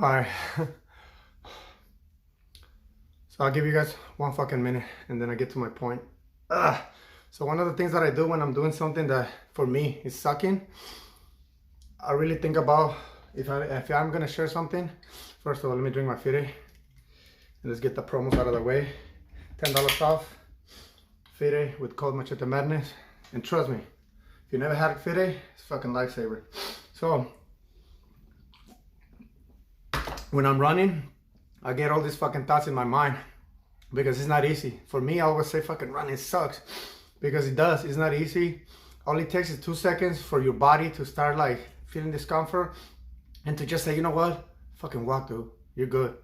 Alright. So I'll give you guys one fucking minute and then I get to my point. Ugh. So one of the things that I do when I'm doing something that for me is sucking, I really think about if I'm gonna share something. First of all, let me drink my Fire. And let's get the promos out of the way. $10 off. Fire with code Machete Madness. And trust me, if you never had Fire, it's a fucking lifesaver. So when I'm running, I get all these fucking thoughts in my mind because it's not easy. For me, I always say fucking running sucks because it does. It's not easy. All it takes is 2 seconds for your body to start like feeling discomfort and to just say, you know what, fucking walk, dude. You're good.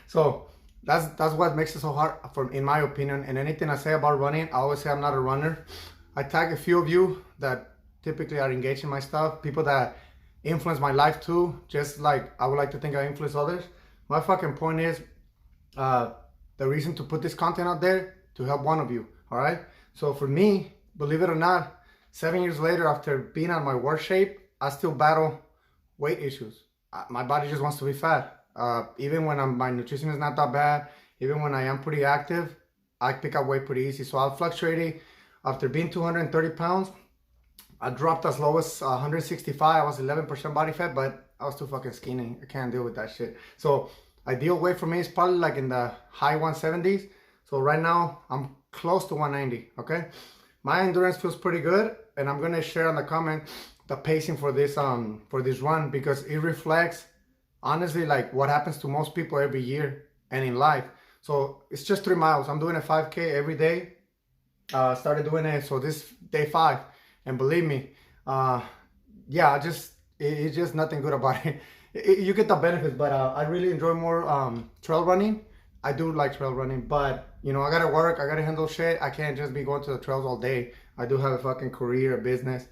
So that's what makes it so hard, in my opinion. And anything I say about running, I always say I'm not a runner. I tag a few of you that typically are engaged in my stuff, people that influence my life too, just like I would like to think I influence others. My fucking point is the reason to put this content out there to help one of you, all right? So for me, believe it or not, 7 years later after being at my worst shape, I still battle weight issues. My body just wants to be fat. Even when my nutrition is not that bad, even when I am pretty active, I pick up weight pretty easy. So I'm fluctuating. After being 230 pounds, I dropped as low as 165. I was 11% body fat, but I was too fucking skinny. I can't deal with that shit. So ideal weight for me is probably like in the high 170s. So right now I'm close to 190, okay? My endurance feels pretty good, and I'm gonna share on the comment the pacing for this run because it reflects honestly like what happens to most people every year and in life. So it's just 3 miles. I'm doing a 5K every day. Started doing it, so this day 5, and believe me, yeah, it's just nothing good about it. You get the benefits, but I really enjoy more trail running. I do like trail running, but you know, I gotta work, I gotta handle shit. I can't just be going to the trails all day. I do have a fucking career, a business,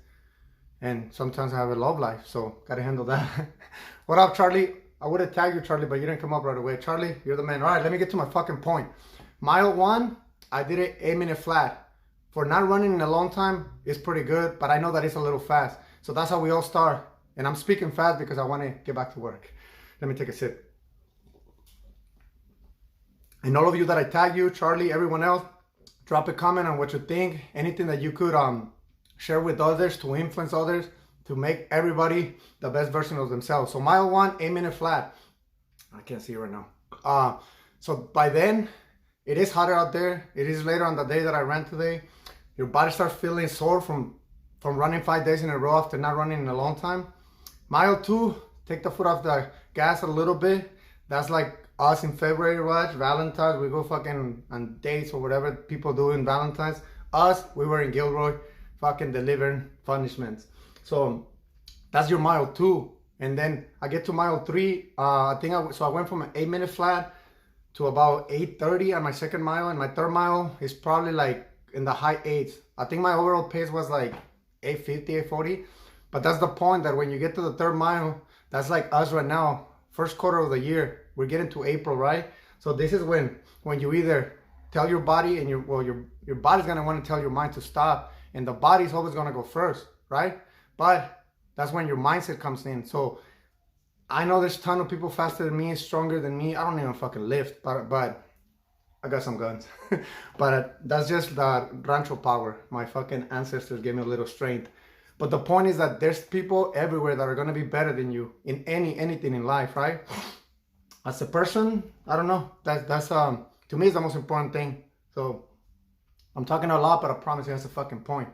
and sometimes I have a love life, so gotta handle that. What up, Charlie? I would have tagged you, Charlie, but you didn't come up right away. Charlie, you're the man. All right, let me get to my fucking point. Mile 1, I did it 8 minute flat. For not running in a long time, it's pretty good, but I know that it's a little fast. So that's how we all start. And I'm speaking fast because I want to get back to work. Let me take a sip. And all of you that I tag you, Charlie, everyone else, drop a comment on what you think. Anything that you could share with others to influence others, to make everybody the best version of themselves. So mile 1, 8 minute flat. I can't see it right now. So by then, it is hotter out there. It is later on the day that I ran today. Your body starts feeling sore from running 5 days in a row after not running in a long time. Mile 2, take the foot off the gas a little bit. That's like us in February, right? Valentine's, we go fucking on dates or whatever people do in Valentine's. Us, we were in Gilroy, fucking delivering punishments. So that's your mile 2. And then I get to mile 3. I went from an 8 minute flat to about 8:30 on my second mile, and my third mile is probably like in the high 8s. I think my overall pace was like 8:50, 8:40. But that's the point, that when you get to the third mile, that's like us right now, first quarter of the year. We're getting to April, right? So this is when you either tell your body and your body's gonna want to tell your mind to stop, and the body's always gonna go first, right? But that's when your mindset comes in. So I know there's a ton of people faster than me, stronger than me. I don't even fucking lift, but I got some guns. But that's just the rancho power. My fucking ancestors gave me a little strength. But the point is that there's people everywhere that are gonna be better than you in anything in life, right? As a person, I don't know. That's to me is the most important thing. So I'm talking a lot, but I promise you that's the fucking point.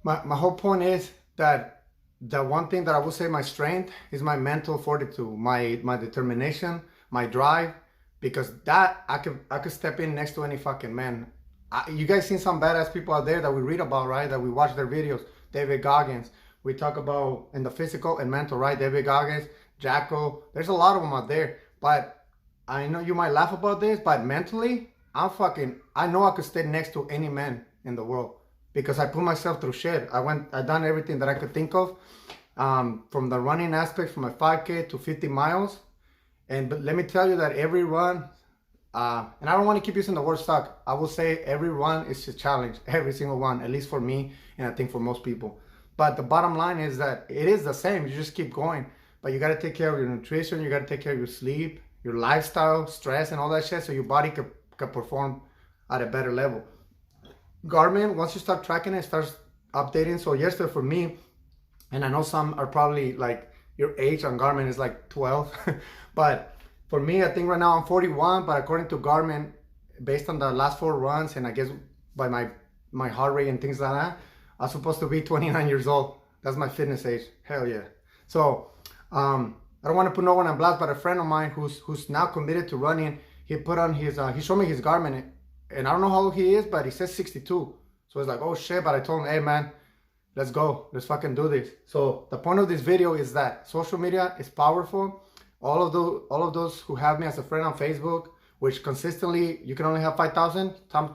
My whole point is that the one thing that I would say my strength is my mental fortitude, my determination, my drive, because that I could step in next to any fucking man. You guys seen some badass people out there that we read about, right? That we watch their videos. David Goggins. We talk about in the physical and mental, right? David Goggins, Jacko. There's a lot of them out there. But I know you might laugh about this, but mentally, I know I could stay next to any man in the world. Because I put myself through shit. I done everything that I could think of, from the running aspect, from a 5K to 50 miles. But let me tell you that every run, and I don't want to keep using the word suck. I will say every run is a challenge, every single one, at least for me, and I think for most people. But the bottom line is that it is the same. You just keep going. but you got to take care of your nutrition, you got to take care of your sleep, your lifestyle, stress, and all that shit, so your body can perform at a better level. Garmin, once you start tracking it, starts updating. So yesterday for me, and I know some are probably like your age on Garmin is like 12, but for me, I think right now I'm 41, but according to Garmin, based on the last 4 runs, and I guess by my heart rate and things like that, I'm supposed to be 29 years old. That's my fitness age. Hell yeah. So I don't want to put no one on blast, but a friend of mine who's now committed to running, he put on his he showed me his Garmin, and I don't know how old he is, but he says 62. So it's like, oh shit. But I told him, hey man, let's go, let's fucking do this. So the point of this video is that social media is powerful. All of those who have me as a friend on Facebook, which consistently you can only have 5,000.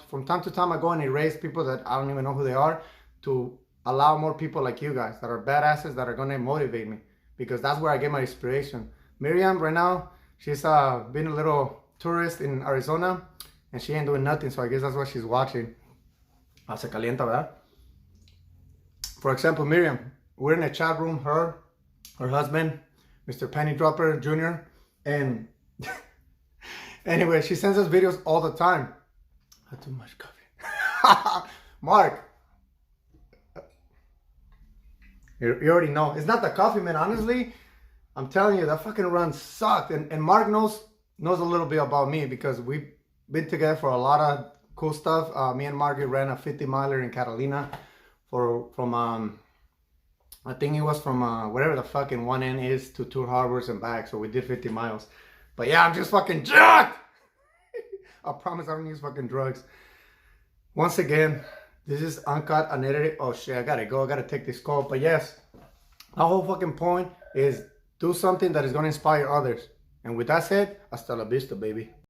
From time to time, I go and erase people that I don't even know who they are, to allow more people like you guys that are badasses that are gonna motivate me, because that's where I get my inspiration. Miriam right now, she's been a little tourist in Arizona, and she ain't doing nothing. So I guess that's what she's watching. Se calienta, ¿verdad? For example, Miriam, we're in a chat room, her husband, Mr. Penny Dropper Jr. And anyway, she sends us videos all the time. I had too much coffee. Mark, you already know. It's not the coffee, man. Honestly, I'm telling you, that fucking run sucked. And Mark knows a little bit about me, because we've been together for a lot of cool stuff. Me and Margaret ran a 50 miler in Catalina from I think it was from whatever the fucking one end is to Tour Harbors and back. So we did 50 miles. But yeah, I'm just fucking jacked. I promise I don't use fucking drugs. Once again, this is uncut, unedited. Oh shit, I gotta go. I gotta take this call. But yes, the whole fucking point is do something that is gonna inspire others. And with that said, hasta la vista, baby.